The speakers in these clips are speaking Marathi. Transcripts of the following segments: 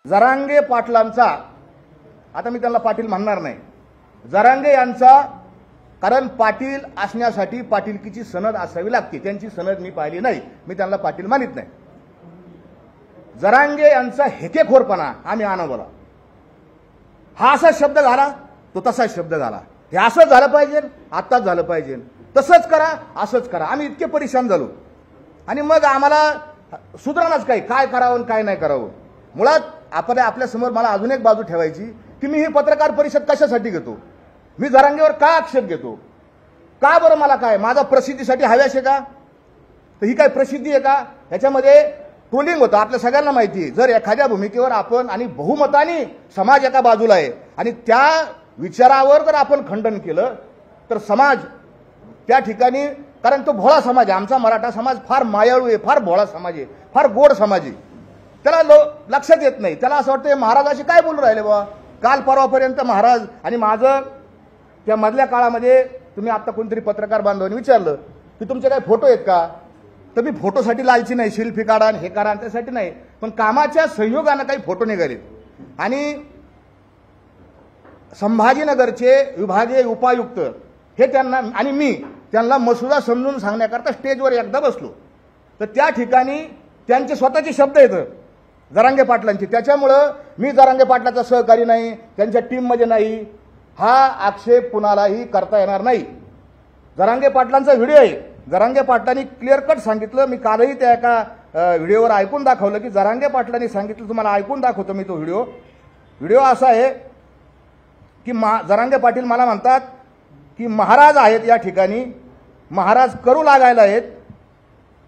जरांगे पाटलांचा, आता मी त्यांना पाटील म्हणणार नाही, जरांगे यांचा, कारण पाटील असण्यासाठी पाटीलकीची सनद असावी लागते. त्यांची सनद मी पाहिली नाही, मी त्यांना पाटील मानित नाही. जरांगे यांचा हेकेखोरपणा आम्ही अनुभवला. हा असा शब्द घाला, तो तसाच शब्द घाला, हे असंच झालं पाहिजे, आत्ताच झालं पाहिजे, तसंच करा, असंच करा. आम्ही इतके परेशान झालो आणि मग आम्हाला सुधारणाच काय करावं काय नाही करावं. मुळात आपल्या समोर मला अजून एक बाजू ठेवायची की मी ही पत्रकार परिषद कशासाठी घेतो, मी जरांगेवर का आक्षेप घेतो, का बरं, मला काय, माझा प्रसिद्धीसाठी हव्यास आहे का, तर ही काय प्रसिद्धी आहे का. ह्याच्यामध्ये ट्रोलिंग होतं, आपल्या सगळ्यांना माहिती आहे. जर एखाद्या भूमिकेवर आपण आणि बहुमताने समाज एका बाजूला आहे आणि त्या विचारावर जर आपण खंडन केलं तर समाज त्या ठिकाणी, कारण तो भोळा समाज आहे, आमचा मराठा समाज फार मायाळू आहे, फार भोळा समाज आहे, फार गोड समाज आहे, त्याला लक्षात येत नाही. त्याला असं वाटतं महाराज असे काय बोलू राहिले बाबा, काल परवापर्यंत महाराज. आणि माझं त्या मधल्या काळामध्ये तुम्ही आता कोणतरी पत्रकार बांधवांनी विचारलं की तुमचे काय फोटो आहेत का, तर मी फोटोसाठी लालची नाही, सेल्फी काढा हे करा त्यासाठी नाही, पण कामाच्या संयोगानं काही फोटो निघाले. आणि संभाजीनगरचे विभागीय उपायुक्त हे त्यांना आणि मी त्यांना मसुदा समजून सांगण्याकरता स्टेजवर एकदा बसलो, तर त्या ठिकाणी त्यांचे स्वतःचे शब्द येतं जरांगे पाटलांचे. त्याच्यामुळं मी जरांगे पाटलाचा सहकारी नाही, त्यांच्या टीममध्ये नाही, हा आक्षेप कुणालाही करता येणार नाही. जरांगे पाटलांचा व्हिडिओ आहे, जरांगे पाटलांनी क्लिअर कट सांगितलं. मी कालही त्या एका व्हिडिओवर ऐकून दाखवलं की जरांगे पाटलांनी सांगितलं, तुम्हाला ऐकून दाखवतो मी तो व्हिडिओ असा आहे की जरांगे पाटील मला म्हणतात की महाराज आहेत या ठिकाणी, महाराज करू लागायला आहेत,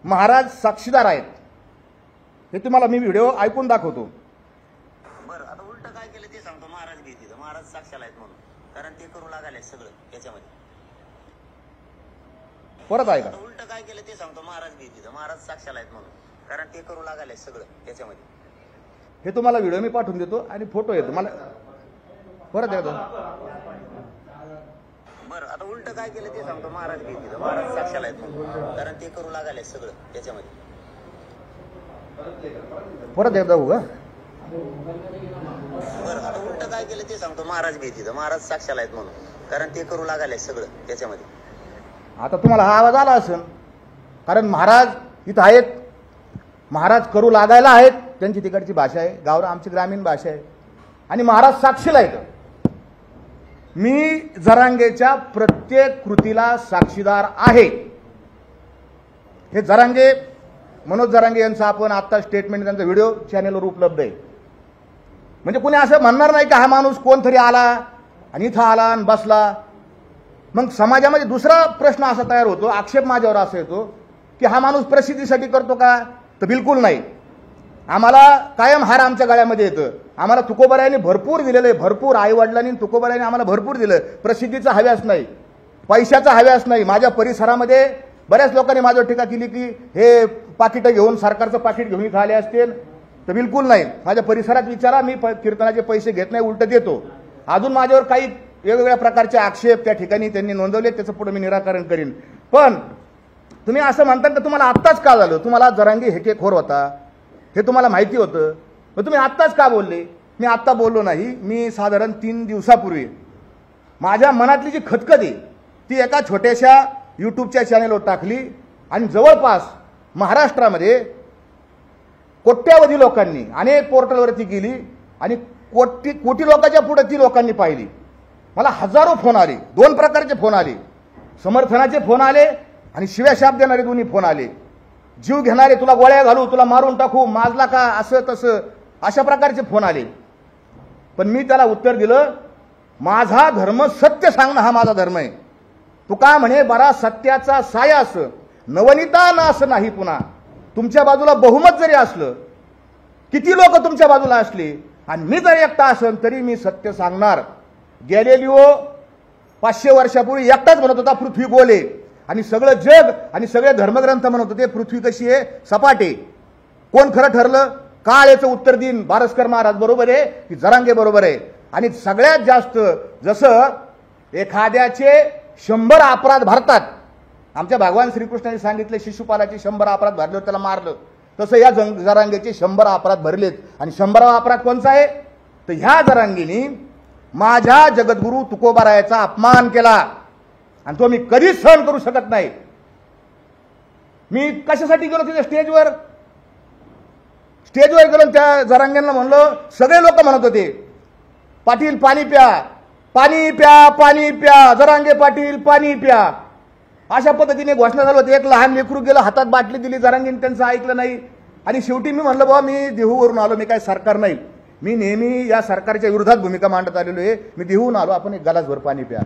महाराज साक्षीदार आहेत. हे तुम्हाला मी व्हिडिओ ऐकून दाखवतो. बरं, आता उलट काय केलं ते सांगतो. महाराज भीती, महाराज साक्षाला आहेत म्हणून, कारण ते करू लागायला सगळं याच्यामध्ये. परत ऐका. उलट काय केलं ते सांगतो. महाराज भीती, महाराज साक्षाला आहेत म्हणून, कारण ते करू लागायला सगळं याच्यामध्ये. हे तुम्हाला व्हिडिओ मी पाठवून देतो आणि फोटो येतो मला परत येतो. बरं, आता उलट काय केलं ते सांगतो. महाराज भीती, महाराज साक्षाला आहेत म्हणून, कारण ते करू लागायला सगळं याच्यामध्ये. परत एकदा बघा. बरं, आता उलट काय केलं ते सांगतो. महाराज भीती, महाराज साक्षाला आहेत म्हणून, कारण ते करू लागायला सगळं याच्यामध्ये. आता तुम्हाला हा आवाज आला असेल, कारण महाराज इथं आहेत, महाराज करू लागायला आहेत, त्यांची तिकडची भाषा आहे, आमची ग्रामीण भाषा आहे, आणि महाराज साक्षीला आहेत. मी जरांगेच्या प्रत्येक कृतीला साक्षीदार आहे. हे जरांगे, मनोज जरांगे यांचा आपण आता स्टेटमेंट, त्यांचा व्हिडिओ चॅनेलवर उपलब्ध आहे. म्हणजे कुणी असं म्हणणार नाही की हा माणूस कोणतरी आला आणि इथं आला आणि बसला. मग समाजामध्ये दुसरा प्रश्न असा तयार होतो, आक्षेप माझ्यावर असा येतो की हा माणूस प्रसिद्धीसाठी करतो का, तर बिलकुल नाही. आम्हाला कायम हार आमच्या गळ्यामध्ये येतं. आम्हाला तुकोबारायांनी भरपूर दिलेलं आहे, भरपूर, आई वडिलांनी तुकोबारायांनी आम्हाला भरपूर दिलं. प्रसिद्धीचा हव्यास नाही, पैशाचा हव्यास नाही. माझ्या परिसरामध्ये बऱ्याच लोकांनी माझ्यावर टीका केली की हे पाकिटं घेऊन, सरकारचं पाकिट घेऊन इथं आले असतील, तर बिलकुल नाही. माझ्या परिसरात विचारा, मी कीर्तनाचे पैसे घेत नाही, उलट देतो. अजून माझ्यावर काही वेगवेगळ्या प्रकारचे आक्षेप त्या ठिकाणी त्यांनी नोंदवले, त्याचं पुढे मी निराकरण करीन. पण तुम्ही असं म्हणतात तर तुम्हाला आत्ताच का झालं, तुम्हाला जरांगे हेकेखोर होता हे तुम्हाला माहिती होतं, पण तुम्ही आत्ताच का बोलले. मी आत्ता बोललो नाही, मी साधारण 3 दिवसापूर्वी माझ्या मनातली जी खतखत आहे ती एका छोट्याशा यूट्यूबच्या चॅनेलवर टाकली आणि जवळपास महाराष्ट्रामध्ये कोट्यावधी लोकांनी अनेक पोर्टलवरती गेली आणि कोटी लोकांच्या पुढे ती लोकांनी पाहिली. मला हजारो फोन आले, 2 प्रकारचे फोन आले, समर्थनाचे फोन आले आणि शिव्या शाप देणारे दोन्ही फोन आले. जीव घेणारे, तुला गोळ्या घालू, तुला मारून टाकू, माजला का, असं तसं, अशा प्रकारचे फोन आले. पण मी त्याला उत्तर दिलं, माझा धर्म सत्य सांगणं हा माझा धर्म आहे. तुका म्हणे बरा सत्याचा सायास, नवनीता नास नाही पुन्हा. तुमच्या बाजूला बहुमत जरी असलं, किती लोक तुमच्या बाजूला असले आणि मी जरी एकटा असेल तरी मी सत्य सांगणार. गॅलिलिओ 500 वर्षापूर्वी एकटाच म्हणत होता पृथ्वी गोल आहे, आणि सगळं जग आणि सगळे धर्मग्रंथ म्हणत होते पृथ्वी कशी आहे, सपाट आहे. कोण खरं ठरलं, काळ याचं उत्तर देईन. बारस्कर महाराज बरोबर आहे की जरांगे बरोबर आहे. आणि सगळ्यात जास्त जसं एखाद्याचे 100 अपराध भरतात, आमच्या भगवान श्रीकृष्णाने सांगितले शिशुपालाचे 100 अपराध भरल्यावर त्याला मारलं, तसं या जरांगेचे 100 अपराध भरलेत आणि 100वा अपराध कोणचा आहे तर ह्या जरांगेनी माझ्या जगद्गुरू तुकोबारायाचा अपमान केला आणि तो मी कधीच सहन करू शकत नाही। मी कशासाठी गेलो तिथे स्टेजवर गेलो त्या जरांगेंना म्हणलं, सगळे लोक म्हणत होते पाटील पाणी प्या पाणी प्या पाणी प्या, जरांगे पाटील पाणी प्या, अशा पद्धतीने घोषणा झाली होती। एक लहान लेकरू गेलं, हातात बाटली दिली, जरांगेंनी त्यांचं ऐकलं नाही आणि शेवटी मी म्हणलं बाबा मी देहूवरून आलो, मी काय सरकार नाही, मी नेहमी या सरकारच्या विरोधात भूमिका मांडत आलेलो आहे, मी देहून आलो, आपण एक ग्लासभर पाणी प्या।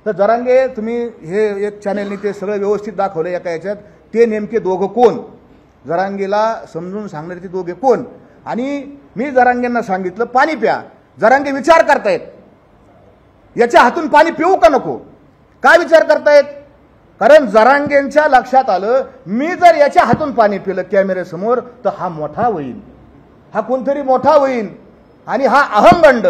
तर जरांगे तुम्ही हे एक चॅनेलनी ते सगळं व्यवस्थित दाखवलं एका याच्यात, ते नेमके दोघं कोण, जरांगेला समजून सांगणारे ते दोघे कोण। आणि मी जरांगेंना सांगितलं पाणी प्या, जरांगे विचार करतायत याच्या हातून पाणी पिऊ का नको, काय विचार करतायत, कारण जरांगेंच्या लक्षात आलं मी जर याच्या हातून पाणी पिलं कॅमेऱ्यासमोर तर हा मोठा होईल, हा कोणतरी मोठा होईल आणि हा अहंगंड,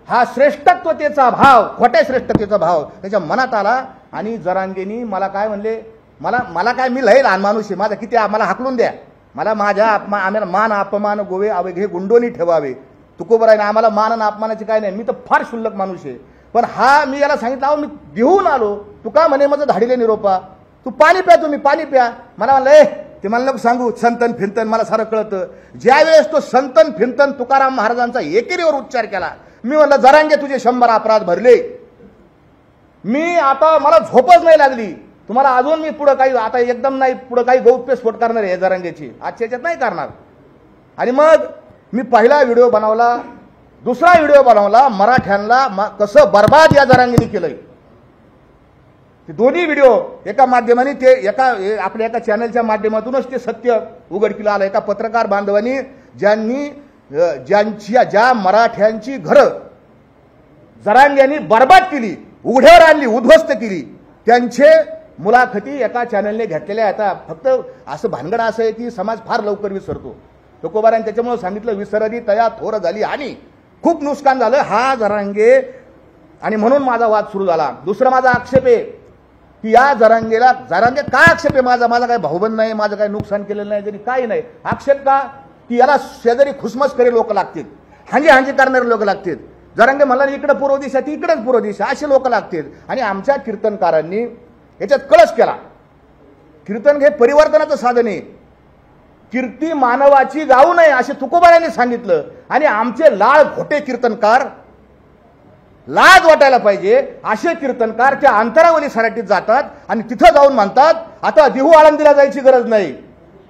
हा श्रेष्ठत्वतेचा भाव, खोट्या श्रेष्ठतेचा भाव त्याच्या मनात आला। आणि जरांगेनी मला काय म्हणले, मला काय, मी लय लहान माणूस आहे, माझा किती मला हाकलून द्या, मला माझ्या आम्हाला मान अपमान गोवे अवघे गुंडोनी ठेवावे, तुकोबरायने आम्हाला मान आणि अपमानाचे काय नाही, मी तर फार क्षुल्लक माणूस आहे, पण हा मी याला सांगितलं अहो मी देऊन आलो, तू का म्हणे माझं धाडीले निरोपा, तू पाणी प्या, तुम्ही पाणी प्या, मला म्हणलं ते मला नको सांगू संतन फिरतन, मला सारं कळतं। ज्यावेळेस तो संतन फिरतन तुकाराम महाराजांचा एकेरीवर उच्चार केला, मी म्हणलं जरांगे तुझे 100 अपराध भरले, मी आता मला झोपच नाही लागली, तुम्हाला अजून मी पुढे काही आता एकदम नाही पुढे काही गौप्यस्फोट करणार आहे जरांगेची, आजच्या याच्यात नाही करणार। आणि मग मी पहिला व्हिडिओ बनवला, दुसरा व्हिडिओ बनवला, मराठ्यांना कसं बर्बाद या जरांगेने केलंय, ते दोन्ही व्हिडिओ एका माध्यमाने ते आपल्या एका चॅनलच्या माध्यमातूनच ते सत्य उघडकीला आलं। एका पत्रकार बांधवांनी ज्या मराठ्यांची घरं जरांग्यांनी बर्बाद केली, उघड्यावर आणली, उद्ध्वस्त केली, त्यांचे मुलाखती एका चॅनलने घेतलेल्या आहेत। फक्त असं भानगड असं आहे की समाज फार लवकर विसरतो, तुकोबारांनी त्याच्यामुळे सांगितलं विसरली तया थोर झाली आणि खूप नुकसान झालं हा जरांगे, आणि म्हणून माझा वाद सुरू झाला। दुसरा माझा आक्षेप आहे की या जरांगे काय आक्षेप आहे माझा काय भाऊबंद नाही, माझं काय नुकसान केलेलं नाही, तरी काही नाही, आक्षेप का की याला शेजारी खुसमस करे लोक लागतील, हांजी करणारे लोक लागतील, जरांगे मला इकडे पूर्व दिशा ती इकडेच पूर्व दिशा असे लोक लागतील। आणि आमच्या कीर्तनकारांनी याच्यात कळस केला, कीर्तन हे परिवर्तनाचं साधन आहे, कीर्ती मानवाची गाऊ नये असे तुकोबारायांनी सांगितलं। आणि आमचे लाळ खोटे कीर्तनकार, लाज वाटायला पाहिजे असे कीर्तनकार त्या अंतरावली सराटीत जातात आणि तिथं जाऊन म्हणतात आता देहू आळंदीला जायची गरज नाही,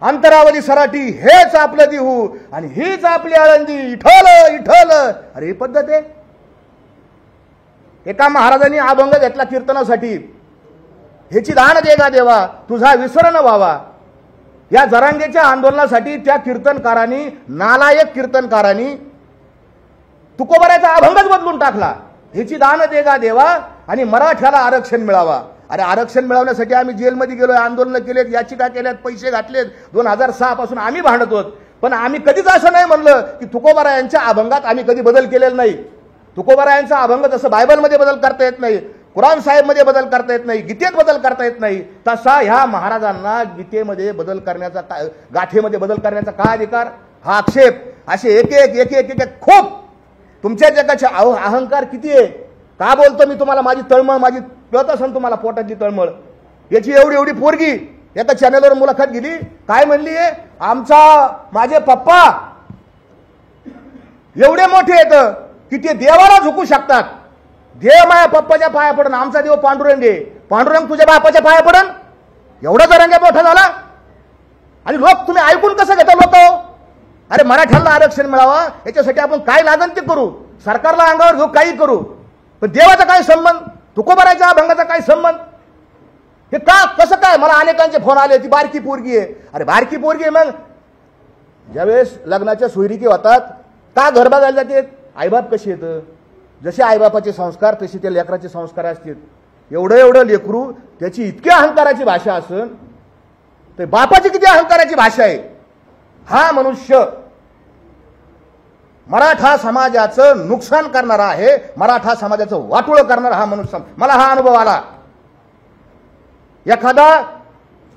अंतरावली सराटी हेच आपलं देहू आणि हीच आपली आळंदी, इठल इठल। अरे ही पद्धत आहे। एका महाराजांनी अभंग घेतला कीर्तनासाठी, ह्याची दान दे गा देवा तुझा विसर न व्हावा। या जरांगेच्या आंदोलनासाठी त्या कीर्तनकारांनी, नालायक कीर्तनकारांनी तुकोबारायाचा अभंगच बदलून टाकला, ह्याची दान दे गा देवा आणि मराठ्याला आरक्षण मिळावा। अरे आरक्षण मिळवण्यासाठी आम्ही जेलमध्ये गेलोय, आंदोलन केलेत, याचिका केल्यात, पैसे घातलेत, 2006 पासून आम्ही भांडत होत, पण आम्ही कधीच असं नाही म्हणलं की तुकोबारायांच्या अभंगात आम्ही कधी बदल केलेला नाही। तुकोबारायांचा अभंग जसं बायबलमध्ये बदल करता येत नाही, कुराण साहेबमध्ये बदल करता येत नाही, गीतेत बदल करता येत नाही, तसा ह्या महाराजांना गीतेमध्ये बदल करण्याचा, गाठेमध्ये बदल करण्याचा काय अधिकार, हा आक्षेप असे एक एक खूप तुमच्या जगाचे अहंकार किती आहे, का बोलतो मी तुम्हाला, माझी तळमळ माझी कळत असेल तुम्हाला, पोटातली तळमळ, याची एवढी पोरगी एका चॅनलवर मुलाखत गेली, काय म्हणली आहे, माझे पप्पा एवढे मोठे आहेत की ते देवाला झुकू शकतात, देव माझ्या पप्पाच्या पाया पडन, आमचा देव पांडुरंग आहे, पांडुरंग तुझ्या बापाच्या पाया पडन, एवढा जरांगे मोठा झाला। आणि लोक तुम्ही ऐकून कसं घेता लोक, अरे मराठ्याला आरक्षण मिळावा याच्यासाठी आपण काय लागन ते करू, सरकारला अंगावर घेऊ, काही करू, पण देवाचा काय संबंध, तुकोबारायाच्या अभंगाचा काय संबंध, हे का कसं काय। मला अनेकांचे फोन आले, ती बारकी पोरगी आहे, अरे बारकी पोरगी आहे, मग ज्यावेळेस लग्नाच्या सोयरिकी होतात का घर बघायला जाते, आईबाप कशी येतं, जसे आईबापाचे संस्कार तसे त्या लेकराचे संस्कार असतील, एवढं लेकरू त्याची इतकी अहंकाराची भाषा असेल तर बापाची किती अहंकाराची भाषा आहे। हा मनुष्य मराठा समाजाचं नुकसान करणारा आहे, मराठा समाजाचं वाटोळं करणारा हा मनुष्य, मला हा अनुभव आला।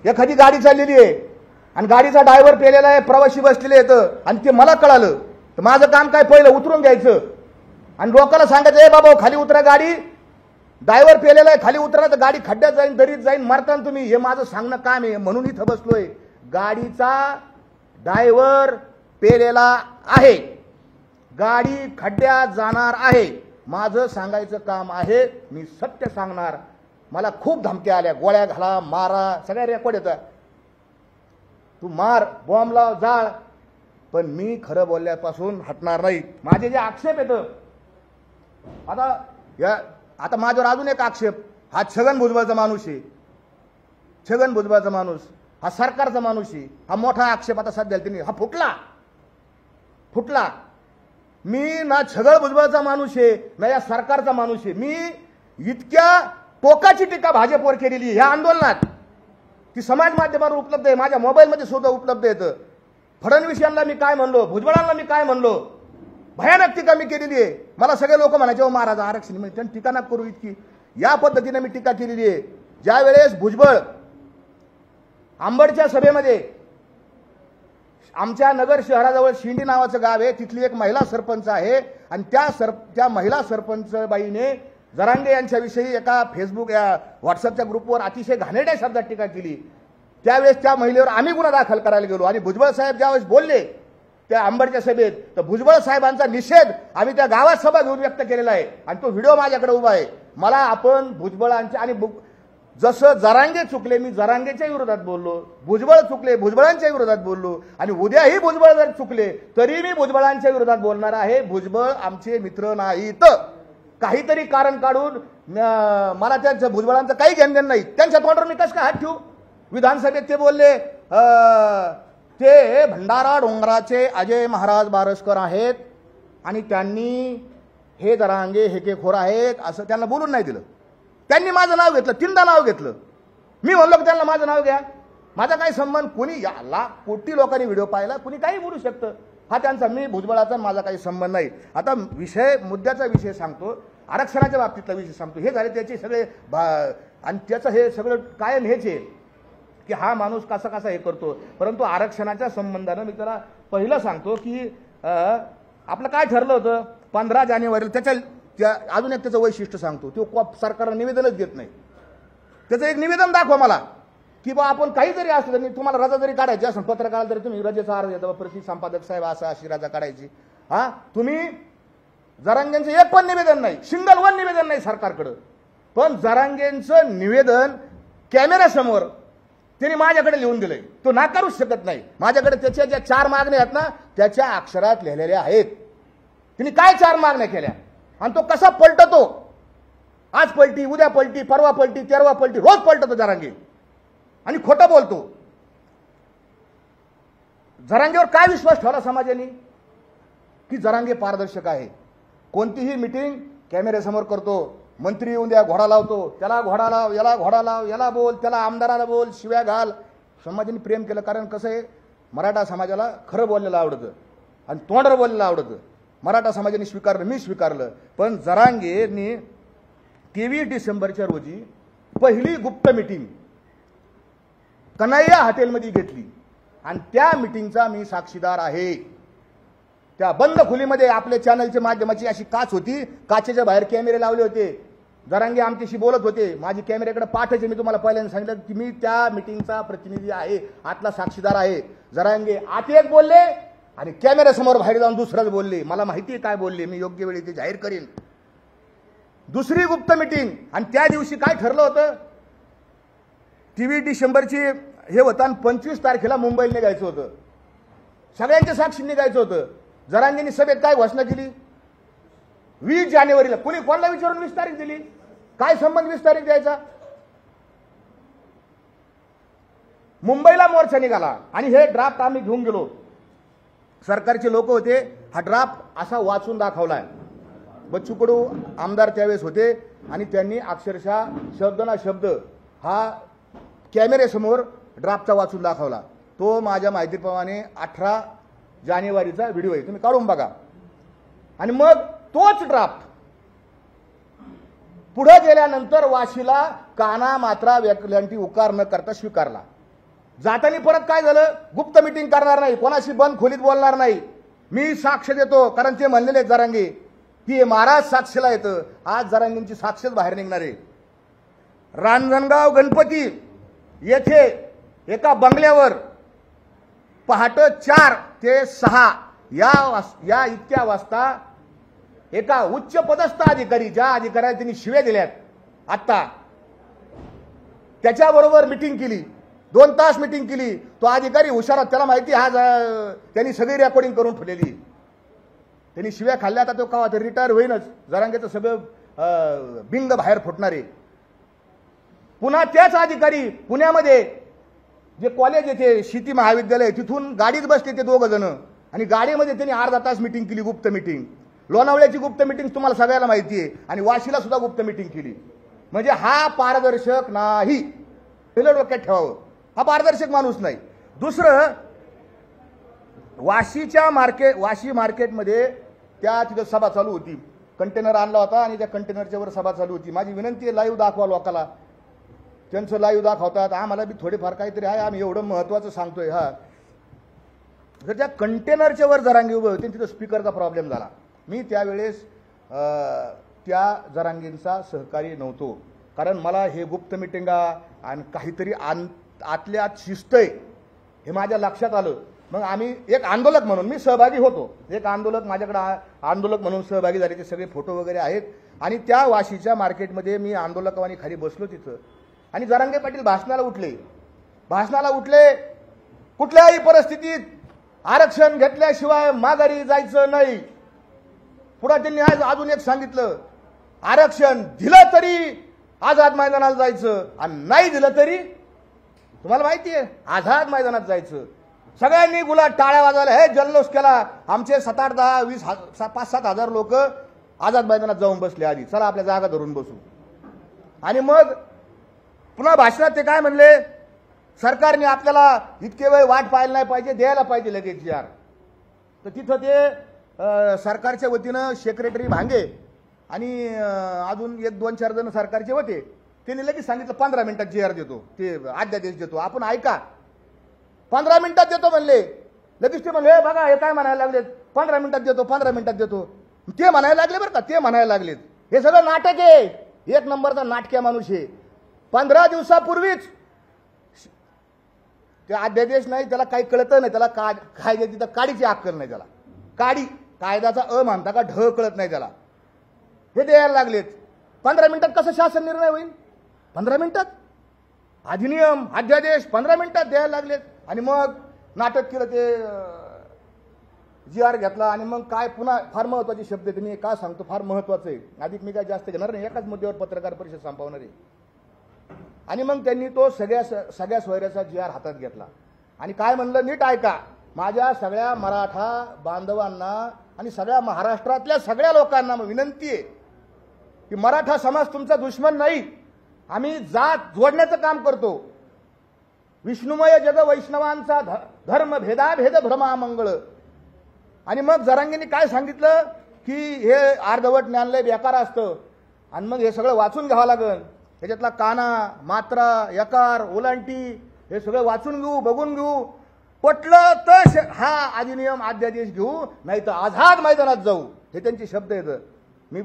एखादी गाडी चाललेली आहे आणि गाडीचा ड्रायव्हर पेलेला आहे, प्रवासी बसलेले येतं आणि ते मला कळालं, तर माझं काम काय पहिलं उतरून घ्यायचं आणि लोकांना सांगायचं ए बाबा खाली उतरा, गाडी ड्रायव्हर पेलेला आहे, खाली उतरा, तर गाडी खड्ड्यात जाईन, दरीत जाईन, मारताना तुम्ही. हे माझं सांगणं काम आहे, म्हणून इथं बसलोय. गाडीचा ड्रायव्हर पेलेला आहे, गाडी खड्ड्यात जाणार आहे, माझं सांगायचं काम आहे, मी सत्य सांगणार. मला खूप धमक्या आल्या, गोळ्या घाला, मारा, सगळ्या रेकॉर्ड येतात. तू मार, बॉम्ब लाव, जाळ, पण मी खरं बोलल्यापासून हटणार नाही. माझे जे आक्षेप येतं, आता माझ्यावर अजून एक आक्षेप, हा छगन भुजबळचा माणूस आहे, छगन भुजबळचा माणूस, हा सरकारचा माणूस आहे, हा मोठा आक्षेप आता सध्या त्यांनी हा फुटला. मी ना छगन भुजबळचा माणूस आहे ना या सरकारचा माणूस आहे. मी इतक्या टोकाची टीका भाजपवर केलेली ह्या आंदोलनात, ती समाज माध्यमावर उपलब्ध आहे, माझ्या मोबाईलमध्ये सुद्धा उपलब्ध येतं. फडणवीस यांना मी काय म्हणलो, भुजबळांना मी काय म्हणलो, भयानक टीका मी केलेली आहे. मला सगळे लोक म्हणायचे हो महाराज आरक्षण, मी त्यांनी टीका नका करू इतकी. या पद्धतीने मी टीका केलेली आहे. ज्या वेळेस भुजबळ आंबडच्या सभेमध्ये, आमच्या नगर शहराजवळ शिंडी नावाचं गाव आहे, तिथली एक महिला सरपंच आहे आणि त्या महिला सरपंच बाईने जरांगे यांच्याविषयी एका फेसबुक या व्हॉट्सअपच्या ग्रुपवर अतिशय घाणेरड्या शब्दात टीका केली. त्यावेळेस त्या महिलेवर आम्ही गुन्हा दाखल करायला गेलो आणि भुजबळ साहेब ज्यावेळेस बोलले त्या आंबडच्या सभेत, तर भुजबळ साहेबांचा निषेध आम्ही त्या गावात सभा घेऊन व्यक्त केलेला आहे आणि तो व्हिडिओ माझ्याकडे उभा आहे. मला आपण भुजबळांच्या आणि जसं जरांगे चुकले, मी जरांगेच्या विरोधात बोललो, भुजबळ चुकले, भुजबळांच्या विरोधात बोललो आणि उद्याही भुजबळ जर चुकले तरी मी भुजबळांच्या विरोधात बोलणार आहे. भुजबळ आमचे मित्र नाहीत. काहीतरी कारण काढून मला त्यांच्या भुजबळांचं काही घेणं नाही. त्यांच्या तोंडावर मी कसं काय हात ठेवू. विधानसभेत ते बोलले ते भंडारा डोंगराचे अजय महाराज बारसकर आहेत आणि त्यांनी हे जरांगे हेकेखोर आहेत असं त्यांना बोलून नाही दिलं. त्यांनी माझं नाव घेतलं, 3दा नाव घेतलं. मी म्हणलो की त्यांना माझं नाव घ्या, माझा काही संबंध. कोणी याला कोटी लोकांनी व्हिडिओ पाहिला, कोणी काही बोलू शकतं, हा त्यांचा, मी भुजबळाचा माझा काही संबंध नाही. आता मुद्द्याचा विषय सांगतो, आरक्षणाच्या बाबतीतला विषय सांगतो. हे झाले त्याचे सगळे आणि त्याचं हे सगळं कायम हेच आहे की हा माणूस कसा कसा हे करतो. परंतु आरक्षणाच्या संबंधानं मी त्याला पहिलं सांगतो की आपलं काय ठरलं होतं 15 जानेवारीला. अजून एक त्याचं वैशिष्ट्य सांगतो, तो सरकारला निवेदनच देत नाही. त्याचं एक निवेदन दाखवा मला की बा आपण काही जरी असलं तरी तुम्हाला रजा जरी काढायची असेल, पत्रकाराला तरी तुम्ही रजेचा अर्ज देता, प्रति संपादक साहेब अशी रजा काढायची. हा तुम्ही जरांगेंचं एक पण निवेदन नाही, सिंगल वन निवेदन नाही सरकारकडं. पण जरांगेंचं निवेदन कॅमेऱ्यासमोर त्यांनी माझ्याकडे लिहून दिलंय, तो नाकारूच शकत नाही. माझ्याकडे त्याच्या ज्या 4 मागण्या आहेत ना त्याच्या अक्षरात लिहिलेल्या आहेत. त्यांनी काय 4 मागण्या केल्या आणि तो कसा पलटतो, आज पलटी, उद्या पलटी, परवा पलटी, तेरवा पलटी, रोज पलटतो जरांगे आणि खोटं बोलतो. जरांगेवर काय विश्वास ठेवला समाजाने की जरांगे पारदर्शक आहे. कोणतीही मीटिंग कॅमेऱ्यासमोर करतो, मंत्री येऊन द्या घोडा लावतो, त्याला घोडा लाव, याला घोडा लाव, याला बोल, त्याला आमदाराला बोल, शिव्या घाल. समाजाने प्रेम केलं, कारण कसं आहे मराठा समाजाला खरं बोललेलं आवडतं आणि तोंडावर बोललेलं आवडतं. मराठा समाजाने स्वीकारलं, मी स्वीकारलं. पण जरांगेंनी 23 डिसेंबरच्या रोजी पहिली गुप्त मीटिंग कन्हैया हॉटेलमध्ये घेतली आणि त्या मीटिंगचा मी साक्षीदार आहे. त्या बंद खोलीमध्ये आपल्या चॅनलच्या माध्यमाची अशी काच होती, काचेच्या बाहेर कॅमेरे लावले होते. जरांगे आमच्याशी बोलत होते, माझी कॅमेऱ्याकडे पाठ आहे. मी तुम्हाला पहिल्यांदा सांगितलं की मी त्या मीटिंगचा प्रतिनिधी आहे, आतला साक्षीदार आहे. जरांगे आत एक बोलले आणि कॅमेऱ्यासमोर बाहेर जाऊन दुसरंच बोलले. मला माहिती आहे काय बोलले, मी योग्य वेळी ते जाहीर करीन. दुसरी गुप्त मीटिंग आणि त्या दिवशी काय ठरलं होतं, 23 डिसेंबरची हे होतं आणि 25 तारखेला मुंबईला निघायचं होतं. सगळ्यांच्या साक्षी निघायचं होतं. जरांगेंनी सभेत काय घोषणा केली, 20 जानेवारीला. कुणी कोणाला विचारून 20 तारीख दिली, काय संबंध 20 तारीख द्यायचा. मुंबईला मोर्चा निघाला आणि हे ड्राफ्ट आम्ही घेऊन गेलो. सरकारचे लोक होते, हा ड्राफ्ट असा वाचून दाखवलाय. बच्चू कडू आमदार त्यावेळेस होते आणि त्यांनी अक्षरशः शब्द ना शब्द हा कॅमेऱ्यासमोर ड्राफ्टचा वाचून दाखवला. तो माझ्या माहितीप्रमाणे 18 जानेवारीचा व्हिडिओ आहे, तुम्ही काढून बघा. आणि मग तोच ड्राफ्ट पुढे गेल्यानंतर वाशीला काना मात्रा वेलांटी उकार न करता स्वीकारला. जाताना परत काय झालं, गुप्त मिटिंग करणार नाही, कोणाशी बंद खोलीत बोलणार नाही, मी साक्ष देतो, कारण ते म्हणलेले जरांगे की महाराज साक्षीला येतं. आज जरांगेंची साक्षच बाहेर निघणार आहे. रांजणगाव गणपती येथे एका बंगल्यावर पहाटे 4 ते 6 या इतक्या वाजता एका उच्च पदस्थ अधिकारी, ज्या अधिकाऱ्याला त्यांनी शिव्या दिल्यात आता, त्याच्याबरोबर मिटिंग केली. 2 तास मिटिंग केली. तो अधिकारी हुशार, त्याला माहिती आज त्यांनी सगळी रेकॉर्डिंग करून ठेवलेली. त्यांनी शिव्या खाल्ल्या, आता तो का रिटायर होईनच. जरांगेचं सगळं बिंग बाहेर फुटणार आहे. पुन्हा त्याच अधिकारी पुण्यामध्ये जे कॉलेज येते शेती महाविद्यालय, तिथून गाडीत बसले ते 2 जण, आणि गाडीमध्ये त्यांनी अर्धा तास मिटिंग केली, गुप्त मिटिंग. लोणावळ्याची गुप्त मिटिंग तुम्हाला सगळ्याला माहिती आहे, आणि वाशीला सुद्धा गुप्त मिटिंग केली. म्हणजे हा पारदर्शक नाही, पहिलं डोक्यात ठेवावं. हा पारदर्शक माणूस नाही. दुसरं, वाशी मार्केटमध्ये त्या तिथं सभा चालू होती, कंटेनर आणला होता आणि त्या कंटेनरच्या वर सभा चालू होती. माझी विनंती आहे, लाईव्ह दाखवा लोकांना. त्यांचं लाईव्ह दाखवतात, आम्हाला बी थोडेफार काहीतरी आहे, आम्ही एवढं महत्वाचं सांगतोय. हा, तर त्या कंटेनरच्या वर जरांगे उभे होते, तिथं स्पीकरचा प्रॉब्लेम झाला. मी त्यावेळेस त्या जरांगेंचा सहकारी नव्हतो, कारण मला हे गुप्त मिटिंगा आणि काहीतरी आतल्या आत शिस्त आहे हे माझ्या लक्षात आलं. मग आम्ही एक आंदोलक म्हणून मी सहभागी होतो. एक आंदोलक माझ्याकडे आंदोलक म्हणून सहभागी झाले, ते सगळे फोटो वगैरे आहेत. आणि त्या वाशीच्या मार्केटमध्ये मी आंदोलकावानी खाली बसलो तिथं, आणि जरांगे पाटील भाषणाला उठले. कुठल्याही परिस्थितीत आरक्षण घेतल्याशिवाय माघारी जायचं नाही. पुढे त्यांनी आज अजून एक सांगितलं, आरक्षण दिलं तरी आझाद मैदानाला जायचं, आणि नाही दिलं तरी तुम्हाला माहिती आहे आझाद मैदानात जायचं. सगळ्यांनी गुलाब टाळ्या वाजवल्या, हे जल्लोष केला. आमचे 7, 8, 10, 20, 5-7 हजार लोक आझाद मैदानात जाऊन बसले. आधी चला आपल्या जागा धरून बसू. आणि मग पुन्हा भाषणात ते काय म्हणले, सरकारने आपल्याला इतके वेळ वाट पाहायला नाही पाहिजे, द्यायला पाहिजे लगेच यार. तर तिथं ते सरकारच्या वतीनं सेक्रेटरी भांगे आणि अजून 1-2-4 जण सरकारचे होते, त्यांनी लगेच सांगितलं 15 मिनिटात JR देतो, ते अध्यादेश देतो. आपण ऐका, 15 मिनिटात देतो म्हणले. लगेच ते म्हणले, बघा हे काय म्हणायला लागलेत, 15 मिनिटात देतो, 15 मिनिटात देतो. ते म्हणायला लागले बरं का, ते म्हणायला लागलेत. हे सगळं नाटक आहे, 1 नंबरचा नाटक्या माणूस आहे. 15 दिवसापूर्वीच ते अध्यादेश नाही, त्याला काही कळतं नाही, त्याला कायद्याची तर काडीची अक्कल नाही त्याला. कायद्याचा म्हणता का ढ कळत नाही त्याला. हे द्यायला लागलेत. 15 मिनिटात कसं शासन निर्णय होईल? 15 मिनिटात अधिनियम अध्यादेश 15 मिनिटात द्यायला लागलेत. आणि मग नाटक केलं, ते JR घेतला. आणि मग काय पुन्हा फार महत्वाचे शब्द आहेत, मी काय सांगतो, फार महत्वाचं आहे. अधिक मी काय जास्त घेणार नाही, एकाच मुद्द्यावर पत्रकार परिषद संपवणार आहे. आणि मग त्यांनी तो सगळ्या सोयऱ्याचा JR हातात घेतला आणि काय म्हणलं, नीट ऐका, माझ्या सगळ्या मराठा बांधवांना आणि सगळ्या महाराष्ट्रातल्या सगळ्या लोकांना विनंती आहे की मराठा समाज तुमचा दुश्मन नाही. आम्ही जात जोडण्याचं काम करतो. विष्णुमय जग वैष्णवांचा धर्म भेदाभेद भ्रमामंगळ. आणि मग जरांगेंनी काय सांगितलं की हे अर्धवट ज्ञान लय बेकार असतं, आणि मग हे सगळं वाचून घ्यावं लागेल. त्याच्यातला काना, मात्रा, यकार, ओलांटी हे सगळं वाचून घेऊ, बघून घेऊ. पटलं तर हा अधिनियम अध्यादेश घेऊ, नाही तर आझाद मैदानात जाऊ. हे त्यांचे शब्द आहेत. मी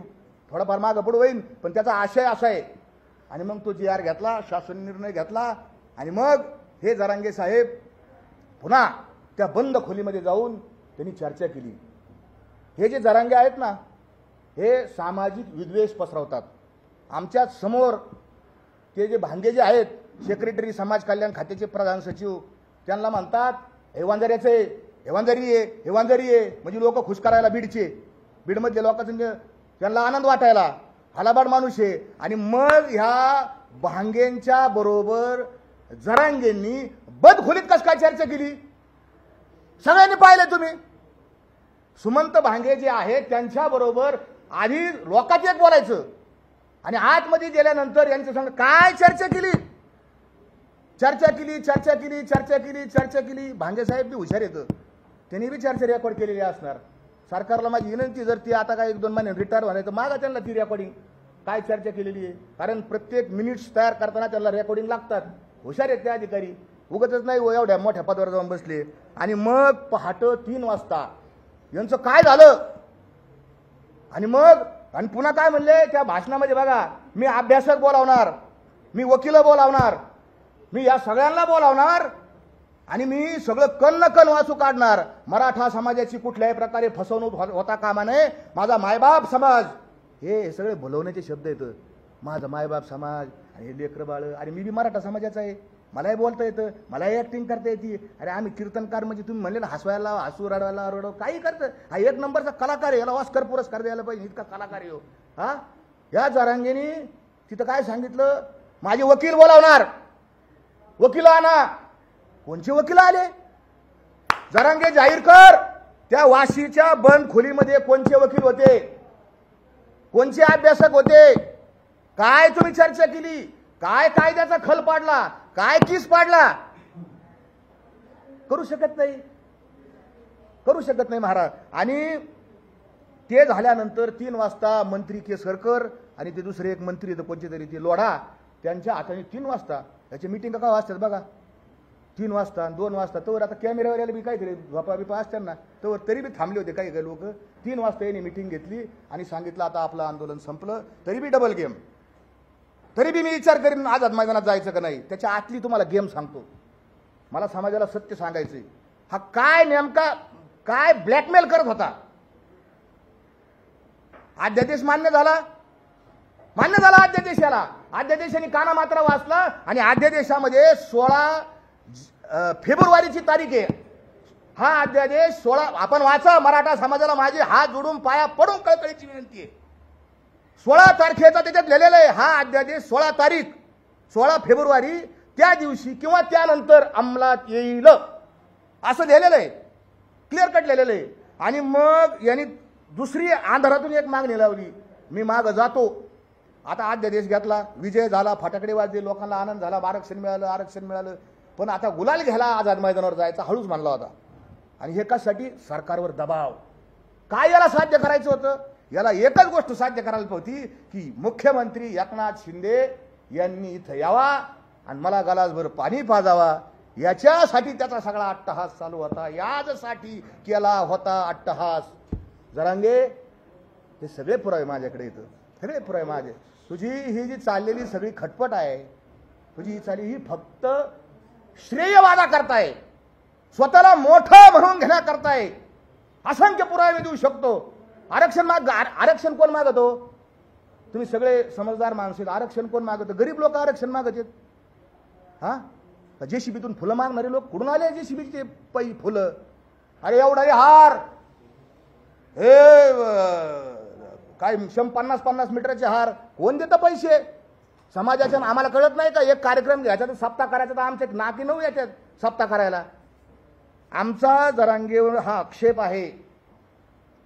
थोडाफार मागं पुढे होईन, पण त्याचा आशय असा आहे. आणि मग तो JR घेतला, शासन निर्णय घेतला. आणि मग हे जरांगे साहेब पुन्हा त्या बंद खोलीमध्ये जाऊन त्यांनी चर्चा केली. हे जे जरांगे आहेत ना, हे सामाजिक विद्वेष पसरवतात. आमच्या समोर ते जे भांगे जे आहेत, सेक्रेटरी समाज कल्याण खात्याचे प्रधान सचिव, त्यांना म्हणतात हेवांजऱ्याचे, हेवांजरी आहे, म्हणजे लोक खुश करायला बीडमधले लोकांचं त्यांना आनंद वाटायला, हलाबाड माणूस आहे. आणि मग ह्या भांगेंच्या बरोबर जरांगेंनी बदखोलीत कस काय चर्चा केली, सगळ्यांनी पाहिलं तुम्ही. सुमंत भांगे जे आहेत त्यांच्या बरोबर आधी लोकांची एक बोलायचं, आणि आतमध्ये गेल्यानंतर यांच्या संग काय चर्चा केली. भांगे साहेब बी हुशार येतं, त्यांनी बी चर्चा रेकॉर्ड केलेली असणार. सरकारला माझी विनंती, जर ती आता काय 1-2 महिने रिटायर व्हायचं मागा त्यांना ती रेकॉर्डिंग काय चर्चा केलेली आहे. कारण प्रत्येक मिनिट्स तयार करताना त्यांना रेकॉर्डिंग लागतात. हुशार आहेत ते अधिकारी. उगाचच नाही एवढ्या मोठ्या पदावर जाऊन बसले. आणि मग पहाटे 3 वाजता यांचं काय झालं. आणि मग आणि पुन्हा काय म्हणले त्या भाषणामध्ये बघा, मी अभ्यासक बोलावणार, मी वकील बोलावणार, मी या सगळ्यांना बोलावणार आणि मी सगळं कण वाचू काढणार. मराठा समाजाची कुठल्याही प्रकारे फसवणूक होता कामा नये. माझा मायबाप समाज, हे सगळे भुलवण्याचे शब्द आहेत. माझा मायबाप समाज आणि हे लेकरं बाळ. आणि मी बी मराठा समाजाचा आहे, मलाही बोलता येतं, मलाही ऍक्टिंग करता येते. अरे आम्ही कीर्तनकार म्हणजे तुम्ही म्हणले ना, हसवायला हसू रडवायला रडव काही करतं. हा 1 नंबरचा कलाकार आहे, याला ऑस्कर पुरस्कार द्यायला पाहिजे, इतका कलाकार आहे. हा या जरांगेनी तिथं काय सांगितलं, माझे वकील बोलावणार, वकील आणा. कोणचे वकील आले. जरांगे जाहीर कर, त्या वाशीच्या बंद खोलीमध्ये कोणचे वकील होते, कोणचे अभ्यासक होते, काय तुम्ही चर्चा केली, काय कायद्याचा खल पाडला, काय किस पाडला. करू शकत नाही, करू शकत नाही महाराज. आणि ते झाल्यानंतर 3 वाजता मंत्री केसरकर आणि ते दुसरे एक मंत्री कोणते तरी ते लोढा, त्यांच्या हाताने 3 वाजता त्याची मीटिंग का वाजतात बघा. 3 वाजता 2 वाजता तवर आता कॅमेरावर बी काहीतरी झोपा बिपा असतात ना, तवर तरी बी थांबले होते काही काही लोक. 3 वाजता यांनी मीटिंग घेतली आणि सांगितलं आता आपलं आंदोलन संपलं. तरी बी डबल गेम, तरी बी मी विचार करीन आझाद मैदानात जायचं का नाही. त्याच्या आतली तुम्हाला गेम सांगतो. मला समाजाला सत्य सांगायचंय. हा काय नेमका काय ब्लॅकमेल करत होता. अध्यादेश मान्य झाला, मान्य झाला अध्यादेशाला. अध्यादेशाने काना मात्रा वाचला आणि अध्यादेशामध्ये 16 फेब्रुवारीची तारीख आहे. हा अध्यादेश 16 आपण वाचा. मराठा समाजाला माझे हात जोडून पाया पडून कळकळीची विनंती आहे. 16 तारखेचा त्याच्यात लिहिलेलं आहे. हा अध्यादेश 16 तारीख 16 फेब्रुवारी त्या दिवशी किंवा त्यानंतर अंमलात येईल असं लिहिलेलं आहे, क्लिअर कट लिहिलेलं आहे. आणि मग यांनी दुसरी आंध्रातून एक मागणी लावली, मी माग जातो. आता अध्यादेश घेतला, विजय झाला, फटाकडे वाजले, लोकांना आनंद झाला, आरक्षण मिळालं, आरक्षण मिळालं. पण आता गुलाल घ्यायला आझाद मैदानावर जायचा हळूच म्हणला होता. आणि हे कशासाठी, सरकारवर दबाव. काय याला साध्य करायचं होतं, याला एकच गोष्ट साध्य करायला होती की मुख्यमंत्री एकनाथ शिंदे यांनी इथं यावा आणि मला गलासभर पाणी पाजावा. याच्यासाठी त्याचा सगळा अट्टहास चालू होता, यासाठी केला होता अट्टहास. जरांगे हे सगळे पुरावे माझ्याकडे येतं, सगळे पुरावे माझे. तुझी ही जी चाललेली सगळी खटपट आहे, तुझी ही चालली ही फक्त श्रेयवादा करताय, स्वतःला मोठं म्हणून घेण्याकरताय. असंख्य पुरावे देऊ शकतो. आरक्षण कोण मागतो, तुम्ही सगळे समजदार माणसं. आरक्षण कोण मागतो, गरीब लोक आरक्षण मागत आहेत. हा जेसीबीतून फुलं मागणारे लोक कुठून आले, जेसीबीचे फुलं. अरे एवढा हार, हे काय 50-50 मीटरचे हार कोण देतं पैसे समाजाच्या. आम्हाला कळत नाही का, एक कार्यक्रम घ्यायचा तर सप्ताह करायचा, तर आमच्या नाकी 9 येतात सप्ताह करायला. आमचा जरांगेवर हा आक्षेप आहे.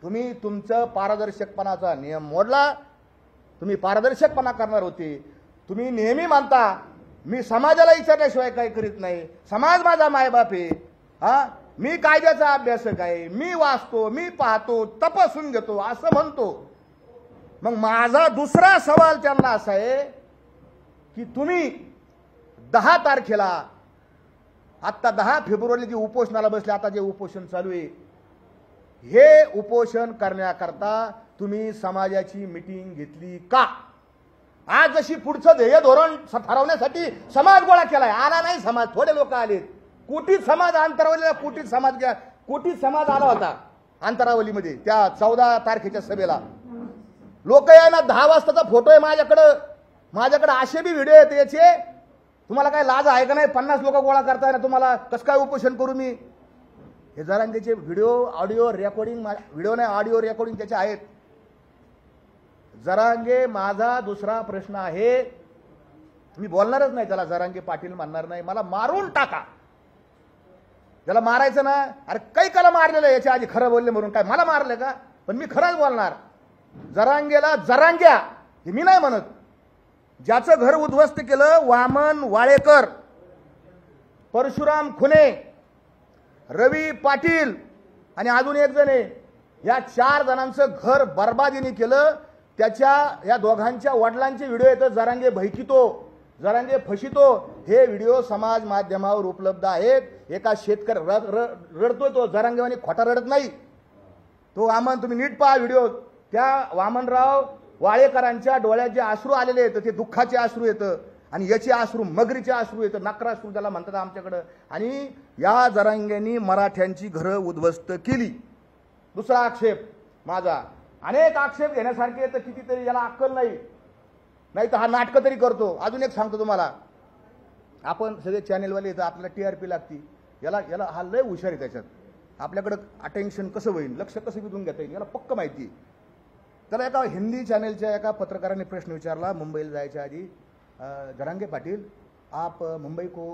तुम्ही तुमचं पारदर्शकपणाचा नियम मोडला. तुम्ही पारदर्शकपणा करणार होते. तुम्ही नेहमी मानता मी समाजाला विचारल्याशिवाय काही करीत नाही, समाज माझा मायबाप आहे. हा मी कायद्याचा अभ्यासक आहे, मी वाचतो, मी पाहतो, तपासून घेतो असं म्हणतो. मग माझा दुसरा सवाल त्यांना असा आहे की तुम्ही 10 तारखेला, आता 10 फेब्रुवारी जे उपोषणाला बसले, आता जे उपोषण चालू आहे, हे उपोषण करण्याकरता तुम्ही समाजाची मीटिंग घेतली का? आज जशी पुढचं ध्येय धोरण ठरवण्यासाठी समाज गोळा केलाय, आला नाही समाज, थोडे लोक आले. कुटीत समाज अंतरावलीला, कुटीत समाज आला होता अंतरावलीमध्ये त्या 14 तारखेच्या सभेला. लोक यांना 10 वाजताचा फोटो आहे माझ्याकडे असे बी व्हिडिओ आहेत याचे. तुम्हाला काय लाज आहे का नाही, 50 लोक गोळा करताय ना, तुम्हाला कसं काय उपोषण करू मी. हे जरांगेचे व्हिडिओ ऑडिओ रेकॉर्डिंग, व्हिडिओ नाही ऑडिओ रेकॉर्डिंग त्याचे आहेत. जरांगे माझा दुसरा प्रश्न आहे, मी बोलणारच नाही त्याला, जरांगे पाटील म्हणणार नाही, मला मारून टाका. त्याला मारायचं ना, अरे काही काला मारलेलं याच्या आधी खरं बोलले म्हणून काय मला मारलं का, पण मी खरंच बोलणार. जरांगेला जरांग्या हे मी नाही म्हणत. ज्याचं घर उद्ध्वस्त केलं, वामन वाळेकर, परशुराम खुने, रवी पाटील आणि अजून एक जण आहे, या 4 जणांचं घर बर्बादीने केलं. त्याच्या या दोघांच्या वडिलांचे व्हिडिओ येतात, जरांगे भैकितो. जरांगे फशितो हे व्हिडिओ समाज माध्यमावर उपलब्ध आहेत। एका शेतकरी रडतोय, तो जरांगेवानी खोटा रडत नाही तो। वामन तुम्ही नीट पहा व्हिडिओ, त्या वामनराव वाळेकरांच्या डोळ्यात जे अश्रू आलेले आहेत ते दुःखाचे अश्रू येतं आणि याचे अश्रू मगरीचे अश्रू येतं, नक्राश्रू त्याला म्हणतात आमच्याकडं। आणि या जरांगेंनी मराठ्यांची घरं उद्ध्वस्त केली। दुसरा आक्षेप माझा, अनेक आक्षेप घेण्यासारखे येतं, कितीतरी याला अक्कल नाही तर हा नाटकं तरी करतो। अजून एक सांगतो तुम्हाला, आपण सगळे चॅनेलवाले येतं, आपल्याला टीआरपी लागती, याला हा लय हुशार आहे त्याच्यात, आपल्याकडं अटेन्शन कसं होईल, लक्ष कसं विधून घेता येईल याला पक्क माहिती आहे। त्याला एका हिंदी चॅनेलच्या एका पत्रकाराने प्रश्न विचारला मुंबईला जायच्या आधी, जरांगे पाटिल आप मुंबई को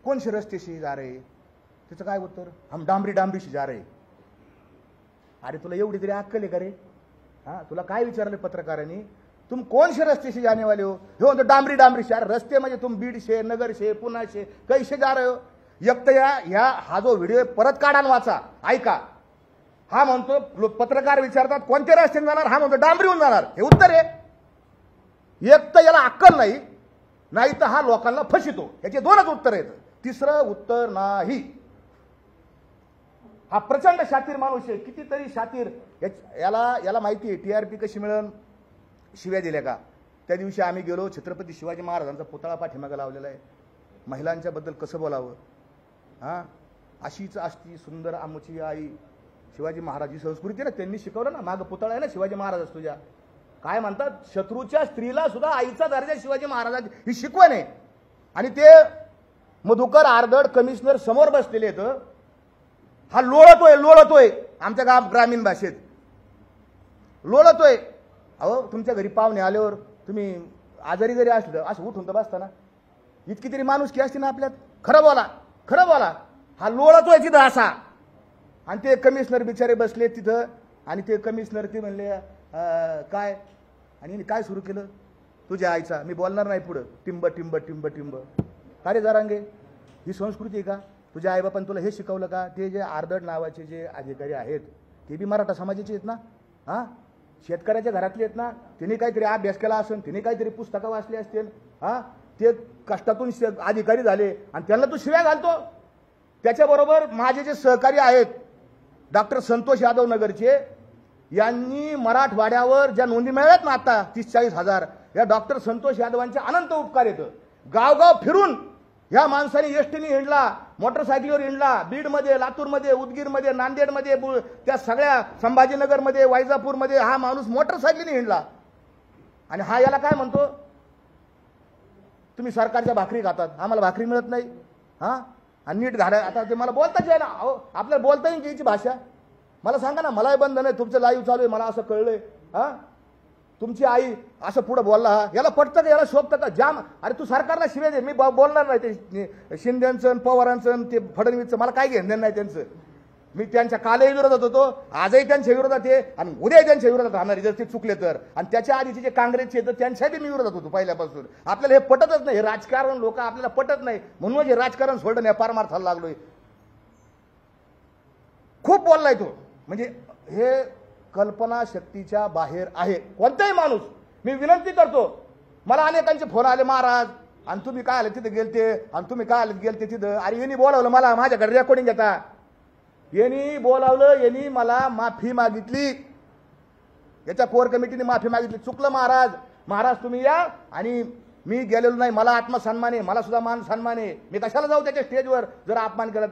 कौन से रस्ते से जा रहे? त्याचं काय उत्तर, हम डांबरी से जा रहे। अरे तुला एवढी तरी अक्कल आहे का रे? हाँ, तुला काय विचारले पत्रकारांनी, तुम कौन से रस्ते से जाने वाले हो? हो तो डांबरी से। अरे रस्ते म्हणजे तुम बीड से, नगर से, पुणे से, कैसे जा रहे हो? एक तर हा जो व्हिडिओ परत काढा आणि वाचा, ऐका। हा म्हणतो, पत्रकार विचारतात कोणत्या रस्त्याने जाणार, हा म्हणतो डांबरीहून जाणार। हे उत्तर आहे? एक तर याला अक्कल नाही तर हा लोकांना फसितो। याचे दोनच उत्तर आहेत, तिसरं उत्तर नाही। हा प्रचंड शातीर माणूस आहे, कितीतरी शातीर। याला माहिती आहे टीआरपी कशी मिळेल, शिव्या दिल्या का। त्या दिवशी आम्ही गेलो, छत्रपती शिवाजी महाराजांचा पुतळा पाठीमागे लावलेला आहे, महिलांच्या बद्दल कसं बोलावं, हां अशीच असती सुंदर आमुची आई। शिवाजी महाराज ही संस्कृती ना, त्यांनी शिकवलं ना, मागं पुतळा आहे ना शिवाजी महाराज तुझ्या। काय म्हणतात, शत्रूच्या स्त्रीला सुद्धा आईचा दर्जा शिवाजी महाराजांची ही शिकवण आहे। आणि ते मधुकर आर्दड कमिशनर समोर बसलेले आहेत, हा लोळतोय आमच्या ग्रामीण भाषेत लोळतोय। अहो तुमच्या घरी पाहुणे आल्यावर तुम्ही आजारी जरी असलं असं उठून तर बसता ना, इतकी तरी माणुसकी असते ना आपल्यात। खरं बोला। हा लोळतोय तिथं असा, आणि ते कमिशनर बिचारे बसले तिथं, आणि ते कमिशनर ते म्हणले काय, आणि काय सुरू केलं, तुझ्या आईचा, मी बोलणार नाही पुढं, टिंब टिंब टिंब टिंब। का रे जरांगे, ही संस्कृती आहे का? तुझ्या आईबापांनी तुला हे शिकवलं का? ते जे आर्दड नावाचे जे अधिकारी आहेत ते बी मराठा समाजाचे आहेत ना, हां शेतकऱ्याच्या घरातले आहेत ना, तिने काहीतरी अभ्यास केला असेल, तिने काहीतरी पुस्तकं वाचली असतील, हां ते कष्टातून अधिकारी झाले आणि त्यांना तू शिव्या घालतो। त्याच्याबरोबर माझे जे सहकारी आहेत डॉक्टर संतोष यादव नगरचे, यांनी मराठवाड्यावर ज्या नोंदी मिळाल्यात ना आता 30-40 हजार, या डॉक्टर संतोष यादवांचे अनंत उपकार येतं। गावगाव फिरून ह्या माणसाने एसटीने हिंडला, मोटरसायकलीवर हिंडला, बीडमध्ये, लातूरमध्ये, उदगीरमध्ये, नांदेडमध्ये, त्या सगळ्या संभाजीनगरमध्ये, वैजापूरमध्ये हा माणूस मोटरसायकलीने हिंडला। आणि हा याला काय म्हणतो, तुम्ही सरकारच्या भाकरी खातात, आम्हाला भाकरी मिळत नाही, हां आणि नीट घाडा। आता ते मला बोलताच आहे ना, अहो आपल्याला बोलता येईल की याची भाषा, मला सांगा ना, मलाही बंधन आहे, तुमचं लाईव्ह चालू आहे, मला असं कळलंय, हां तुमची आई असं पुढे बोलला, हा याला पटतं का, याला शोभतं का? जाम, अरे तू सरकारला शिवे दे, मी बोलणार नाही ते शिंदेचं, पवारांचं, ते फडणवीसचं मला काय घेणं नाही त्यांचं। मी त्यांच्या कालही विरोधात होतो, आजही त्यांच्या विरोधात आहे आणि उद्याही त्यांच्या विरोधात राहणार जर ते चुकले तर। आणि त्याच्या आधीचे जे काँग्रेसचे तर त्यांच्याही मी विरोधात होतो पहिल्यापासून। आपल्याला हे पटतच नाही, हे राजकारण लोक आपल्याला पटत नाही, म्हणून हे राजकारण सोडणं पारमार्थाला लागलोय। खूप बोललाय तो, म्हणजे हे कल्पनाशक्तीच्या बाहेर आहे कोणताही माणूस। मी विनंती करतो, मला अनेकांचे फोन आले, महाराज आणि तुम्ही काय आले तिथे गेलते, आणि तुम्ही काय आले गेलते तिथं, अरे यांनी बोलावलं मला, माझ्याकडे रेकॉर्डिंग घेता, यांनी बोलावलं, यांनी मला माफी मागितली, याच्या कोर कमिटीने माफी मागितली, चुकलं महाराज तुम्ही या। आणि मी गेलेलो नाही, मला आत्मसन्मान आहे, मला सुद्धा मान सन्मान आहे, मी कशाला जाऊ त्याच्या स्टेजवर जर अपमान केला।